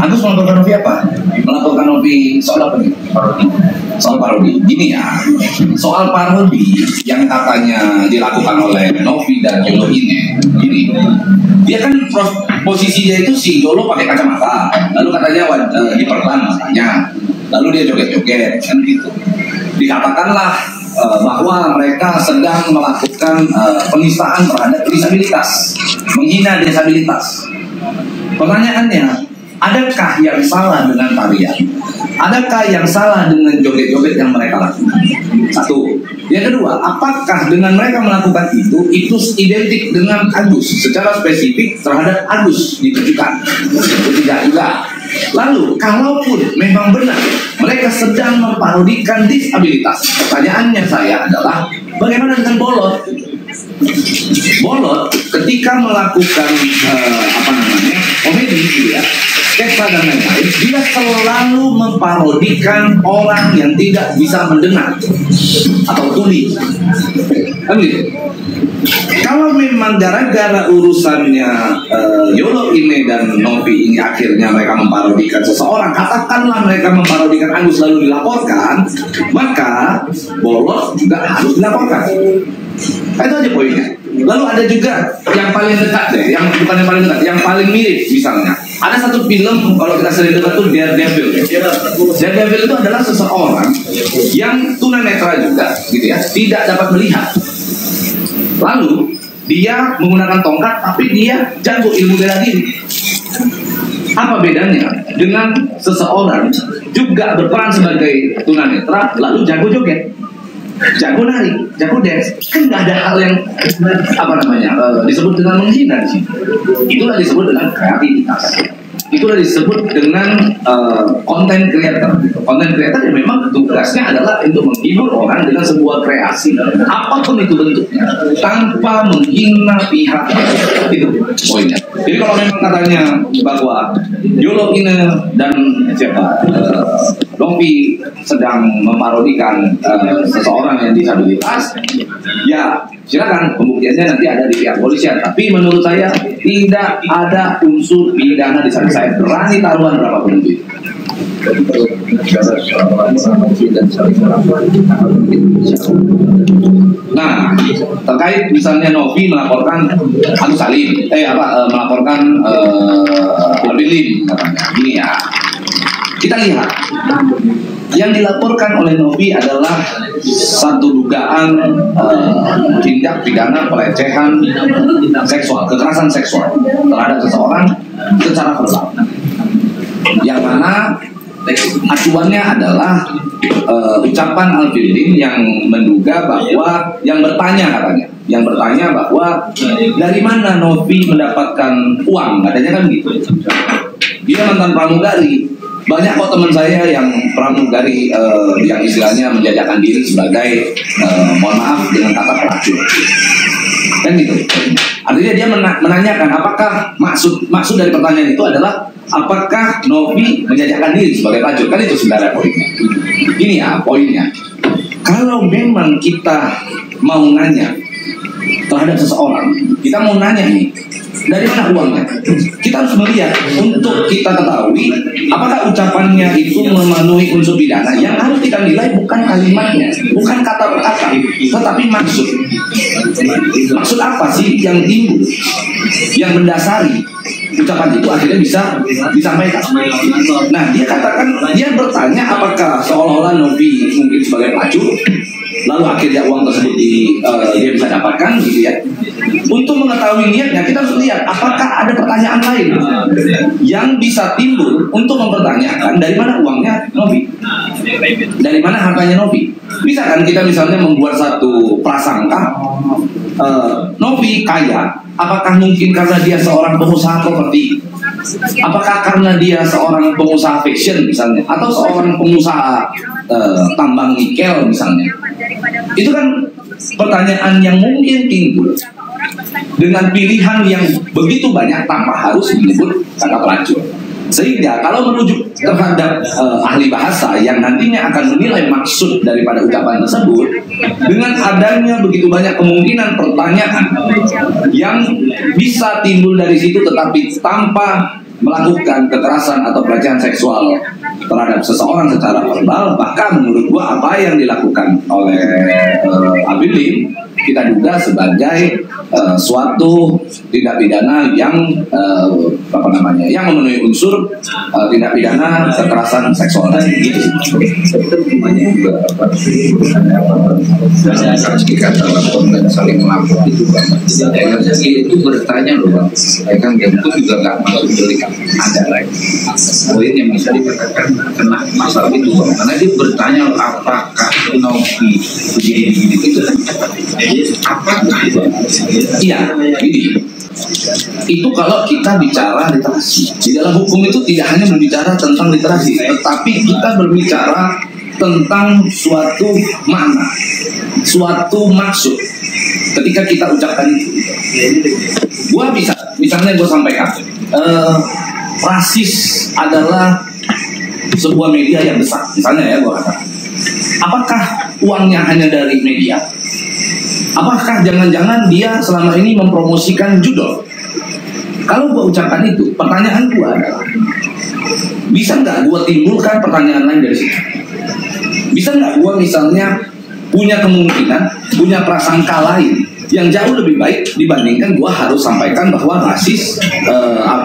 Agus melaporkan Novi apa? Melaporkan Novi soal apa nih? Soal parodi. Gini ya, soal parodi yang katanya dilakukan oleh Novi dan Yolo ini, gini, dia kan posisinya itu si Yolo pakai kacamata, lalu katanya diperban matanya, lalu dia joget-joget kan gitu. Dikatakanlah bahwa mereka sedang melakukan penistaan terhadap disabilitas, menghina disabilitas. Pertanyaannya, adakah yang salah dengan tarian? Adakah yang salah dengan joget-joget yang mereka lakukan? Satu. Yang kedua, apakah dengan mereka melakukan itu identik dengan Agus secara spesifik terhadap Agus ditujukan? Tidak juga. Lalu, kalaupun memang benar mereka sedang memparodikan disabilitas, pertanyaannya saya adalah bagaimana dengan Bolot? Bolot ketika melakukan komedi gitu ya, sketsa dan lain-lain, dia selalu memparodikan orang yang tidak bisa mendengar atau tuli. Kan gitu. Kalau memang gara-gara urusannya Yolo ini dan Novi ini akhirnya mereka memparodikan seseorang, katakanlah mereka memparodikan Agus lalu dilaporkan, maka Bolot juga harus dilaporkan. Itu aja poinnya. Lalu ada juga yang paling dekat deh, yang bukan yang paling dekat, yang paling mirip misalnya. Ada satu film kalau kita sering dengar tuh Daredevil. Daredevil itu adalah seseorang yang tunanetra juga, gitu ya, tidak dapat melihat. Lalu dia menggunakan tongkat, tapi dia jago ilmu bela diri. Apa bedanya dengan seseorang juga berperan sebagai tunanetra, lalu jago joget, jago nari, jago dance? Kan nggak ada hal yang disebut dengan menghina sih. Itulah disebut dengan kreativitas. Itulah disebut dengan content creator. Content creator yang memang tugasnya adalah untuk menghibur orang dengan sebuah kreasi, apapun itu bentuknya, tanpa menghina pihak. Itu poinnya. Jadi kalau memang katanya bahwa Yolo ini dan Novi sedang memparodikan seseorang yang disabilitas, ya silakan, pembuktiannya nanti ada di pihak polisian. Tapi menurut saya tidak ada unsur pidana di sana. Saya berani taruhan berapapun itu. Nah, terkait misalnya Novi melaporkan Agus Salim, melaporkan Abilim, katanya. Gini ya, kita lihat yang dilaporkan oleh Novi adalah satu dugaan tindak pidana pelecehan seksual, kekerasan seksual terhadap seseorang secara verbal, yang mana acuannya adalah ucapan Alvin yang menduga bahwa yang bertanya bahwa dari mana Novi mendapatkan uang, katanya kan gitu. Dia mantan pramugari. Banyak kok teman saya yang pramugari yang istilahnya menjajakan diri sebagai mohon maaf dengan kata pelacur. Kan gitu. Artinya dia menanyakan apakah maksud dari pertanyaan itu adalah apakah Novi menjajakan diri sebagai pelacur. Kan itu sebenarnya poinnya. Ini ya poinnya. Kalau memang kita mau nanya terhadap seseorang, kita mau nanya nih, dari mana uangnya? Kita harus melihat untuk kita ketahui apakah ucapannya itu memenuhi unsur pidana. Yang harus kita nilai bukan kalimatnya, bukan kata per kata, tetapi maksud. Maksud apa sih yang timbul, yang mendasari ucapan itu akhirnya bisa disampaikan. Nah, dia bertanya apakah seolah-olah Novi mungkin sebagai pelacur, lalu akhirnya uang tersebut dia bisa dapatkan, gitu ya. Untuk mengetahui niatnya, kita harus lihat apakah ada pertanyaan lain yang bisa timbul untuk mempertanyakan dari mana uangnya Novi, dari mana hartanya Novi. Bisa kan kita misalnya membuat satu prasangka, Novi kaya, apakah mungkin karena dia seorang pengusaha properti? Apakah karena dia seorang pengusaha fashion misalnya, atau seorang pengusaha tambang nikel misalnya? Itu kan pertanyaan yang mungkin timbul dengan pilihan yang begitu banyak tanpa harus menyebut kata pelacur. Sehingga kalau merujuk terhadap ahli bahasa yang nantinya akan menilai maksud daripada ucapan tersebut, dengan adanya begitu banyak kemungkinan pertanyaan yang bisa timbul dari situ tetapi tanpa melakukan kekerasan atau pelecehan seksual terhadap seseorang secara verbal, maka menurut gua apa yang dilakukan oleh Alvin Lim kita duga sebagai suatu tindak pidana yang yang memenuhi unsur tindak pidana kekerasan seksual tadi gitu. Namanya juga jika dalam konteks saling melapor itu kan itu bertanya loh bang, kan dia itu juga nggak masuk delik ada lagi poin yang bisa dikatakan kena masalah itu bang, karena dia bertanya apakah Novi begini itu apakah iya ini itu kalau kita bicara literasi. Di dalam hukum itu tidak hanya berbicara tentang literasi, tetapi kita berbicara tentang suatu makna, suatu maksud ketika kita ucapkan itu. Gua misalnya gue sampaikan rasis adalah sebuah media yang besar, misalnya ya gue katakan, apakah uangnya hanya dari media? Apakah jangan-jangan dia selama ini mempromosikan judul? Kalau gue ucapkan itu, pertanyaan gue adalah, bisa nggak gue timbulkan pertanyaan lain dari situ? Bisa nggak gue misalnya punya kemungkinan, punya prasangka lain yang jauh lebih baik dibandingkan gue harus sampaikan bahwa rasis,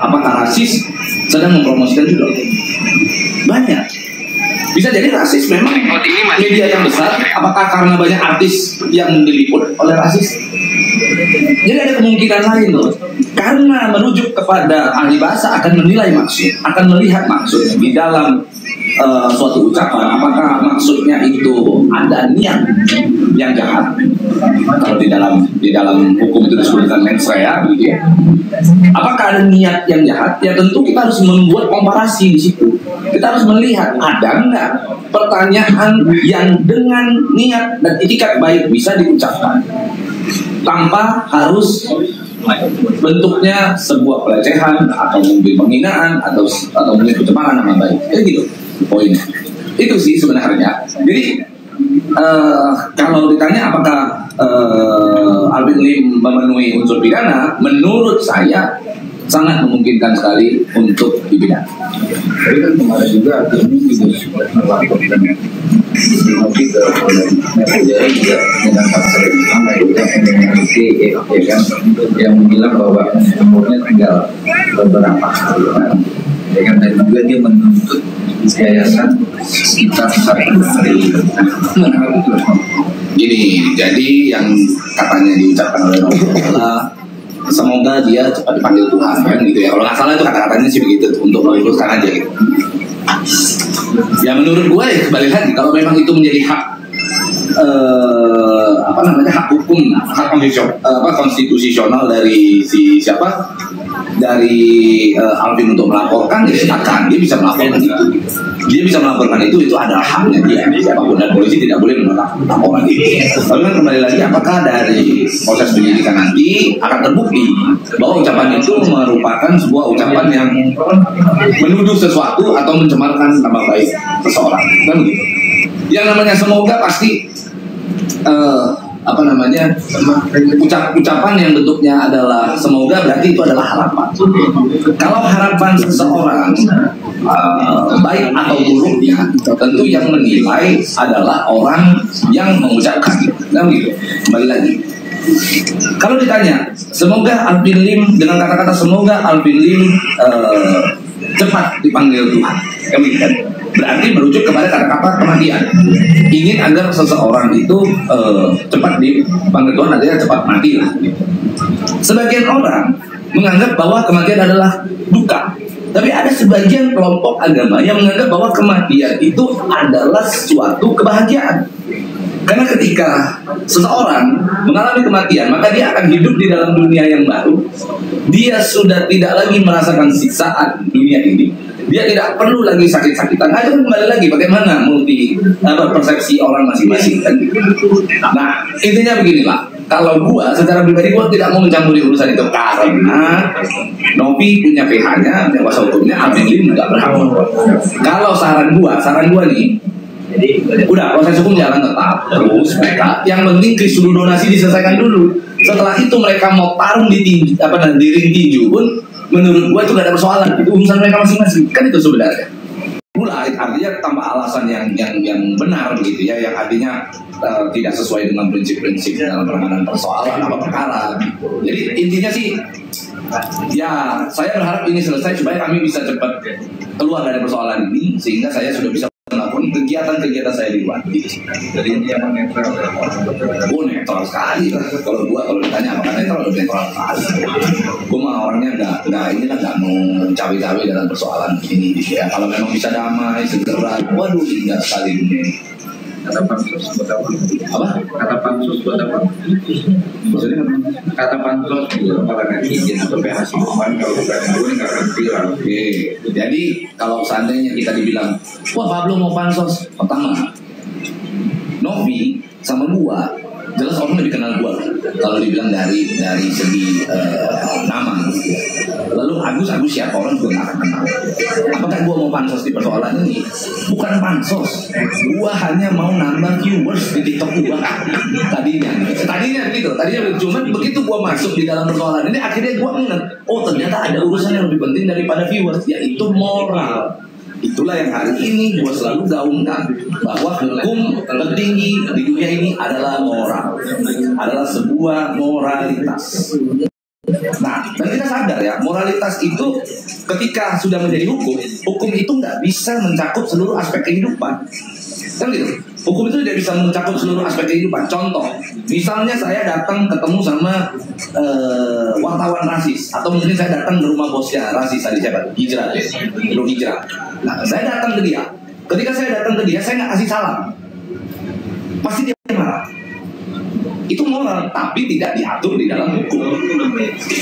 apakah rasis sedang mempromosikan judul? Banyak. Bisa jadi rasis memang media yang besar. Apakah karena banyak artis yang diliput oleh rasis? Jadi ada kemungkinan lain loh. Karena merujuk kepada ahli bahasa akan menilai maksud, akan melihat maksud di dalam suatu ucapan. Apakah maksudnya itu ada niat yang jahat? Kalau di dalam hukum itu disebutkan mens rea, gitu ya. Apakah ada niat yang jahat? Ya tentu kita harus membuat komparasi di situ. Kita harus melihat ada enggak pertanyaan yang dengan niat dan itikat baik bisa diucapkan tanpa harus bentuknya sebuah pelecehan atau mungkin penghinaan atau mungkin pencemaran nama baik. Gitu poinnya. Itu sih sebenarnya. Jadi kalau ditanya apakah Alvin Lim memenuhi unsur pidana, menurut saya sangat memungkinkan sekali untuk dipidana. Tapi kan kemarin juga ini juga melapor dan nanti ke media juga dengan pasal yang sama juga memiliki ya kan yang bilang bahwa umurnya tinggal beberapa hari kan, ya kan, dan juga dia menuntut yayasan sekitar 1 hari. Gini, jadi yang katanya diucapkan oleh Novi adalah semoga dia cepat dipanggil Tuhan kan gitu ya. Kalau nggak salah itu kata-katanya sih begitu, untuk meluruskan aja gitu. Ya menurut gue ya kembali lagi, kalau memang itu menjadi hak hak hukum, hak konstitusional dari si siapa, dari Alvin untuk melaporkan, ya silakan, dia bisa melaporkan itu. Dia bisa melaporkan itu adalah haknya dia, siapapun, dan polisi tidak boleh menolak laporan itu. Tapi kan kembali lagi, apakah dari proses penyidikan nanti akan terbukti bahwa ucapan itu merupakan sebuah ucapan yang menuduh sesuatu atau mencemarkan nama baik seseorang, kan gitu. Yang namanya semoga pasti ucapan yang bentuknya adalah semoga, berarti itu adalah harapan. Kalau harapan seseorang baik atau buruknya, tentu yang menilai adalah orang yang mengucapkan. Nah, gitu. Kembali lagi, kalau ditanya semoga Alvin Lim, dengan kata-kata semoga Alvin Lim cepat dipanggil Tuhan, berarti merujuk kepada kata-kata kematian. Ingin agar seseorang itu cepat dipanggil Tuhan, artinya cepat mati lah. Sebagian orang menganggap bahwa kematian adalah duka, tapi ada sebagian kelompok agama yang menganggap bahwa kematian itu adalah suatu kebahagiaan. Karena ketika seseorang mengalami kematian, maka dia akan hidup di dalam dunia yang baru. Dia sudah tidak lagi merasakan siksaan dunia ini. Dia tidak perlu lagi sakit-sakitan. Aja kembali lagi bagaimana persepsi orang masing-masing kan? Nah, intinya beginilah. Kalau gua secara pribadi gua tidak mau mencampuri urusan itu, karena Novi punya PH-nya, kuasa hukumnya, Alvin Lim juga berhak. Kalau saran gua nih, udah proses hukum jalan tetap terus, mereka yang penting kisru donasi diselesaikan dulu. Setelah itu mereka mau tarung di ring tinju pun menurut gua itu gak ada persoalan, itu urusan mereka masing-masing. Kan itu sebenarnya. Pula artinya tambah alasan yang benar begitu ya, yang artinya tidak sesuai dengan prinsip-prinsip dalam penanganan persoalan apa perkara gitu. Jadi intinya sih ya saya berharap ini selesai supaya kami bisa cepat keluar dari persoalan ini sehingga saya sudah bisa melakukan kegiatan-kegiatan saya di luar. Jadi ini yang netral. Oh netral sekali lah. Kalau ditanya apakah netral sekali. Gue mah orangnya nggak mau cawe-cawe dalam persoalan ini. Ya kalau memang bisa damai segera, waduh indah sekali dunia ini. Kata pansus buat apa? Apa? Kata pansus buat apa? Maksudnya apa? Kata pansus kalau netizen atau PH Siluman kalau bukan gue nggak akan viral. Oke, jadi kalau seandainya kita dibilang, wah Pablo mau pansos, pertama, Novi sama gua, jelas orang lebih kenal gua. Kalau dibilang dari segi nama, lalu Agus siapa orang juga nggak akan kenal. Apakah gua mau pansos di persoalan ini? Bukan pansos, gua hanya mau nambah viewers di TikTok gua. Tadinya gitu. Cuma begitu gua masuk di dalam persoalan ini, akhirnya gua ingat, oh ternyata ada urusan yang lebih penting daripada viewers, yaitu moral. Itulah yang hari ini gue selalu gaungkan, bahwa hukum tertinggi di dunia ini adalah moral, adalah sebuah moralitas. Nah, dan kita sadar ya, moralitas itu ketika sudah menjadi hukum itu nggak bisa mencakup seluruh aspek kehidupan. Kan gitu. Hukum itu tidak bisa mencakup seluruh aspek kehidupan. Contoh, misalnya saya datang ketemu sama wartawan rasis, atau mungkin saya datang ke rumah bosnya rasis tadi siapa? Hijrah. Nah, saya datang ke dia. Ketika saya datang ke dia, saya nggak kasih salam. Pasti dia marah. Itu moral, tapi tidak diatur di dalam hukum.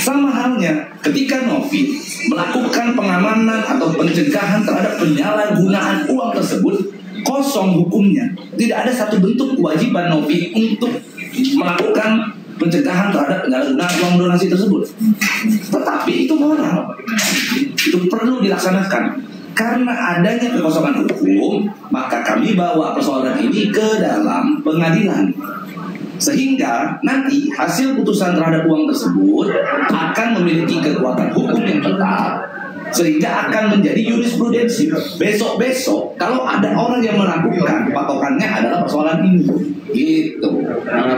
Sama halnya, ketika Novi melakukan pengamanan atau pencegahan terhadap penyalahgunaan uang tersebut, kosong hukumnya. Tidak ada satu bentuk kewajiban Novi untuk melakukan pencegahan terhadap penyalahgunaan uang donasi tersebut. Tetapi itu moral, itu perlu dilaksanakan. Karena adanya kekosongan hukum, maka kami bawa persoalan ini ke dalam pengadilan, sehingga nanti hasil putusan terhadap uang tersebut akan memiliki kekuatan hukum yang tetap, sehingga akan menjadi jurisprudensi. Besok-besok kalau ada orang yang melakukan, patokannya adalah persoalan ini, gitu.